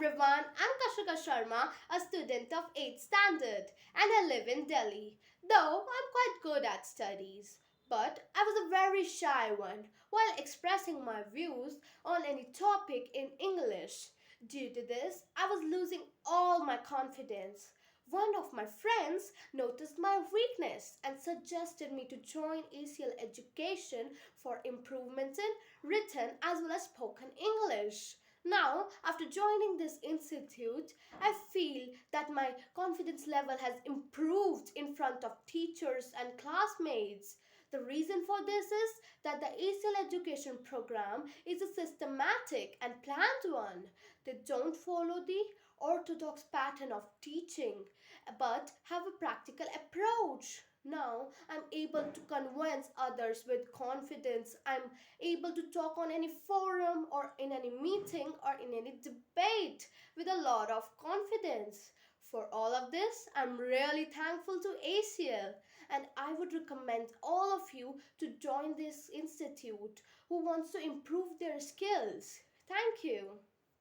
everyone, I'm Kashika Sharma, a student of 8th standard, and I live in Delhi. Though I'm quite good at studies, but I was a very shy one while expressing my views on any topic in English. Due to this, I was losing all my confidence. One of my friends noticed my weakness and suggested me to join ACL Education for improvements in written as well as spoken English. Now, after joining this institute, I feel that my confidence level has improved in front of teachers and classmates. The reason for this is that the ACL education program is a systematic and planned one. They don't follow the orthodox pattern of teaching but have a practical approach. Now I'm able to convince others with confidence. I'm able to talk on any forum or in any meeting or in any debate with a lot of confidence. For all of this, I'm really thankful to ACL, and I would recommend all of you to join this institute who wants to improve their skills. Thank you.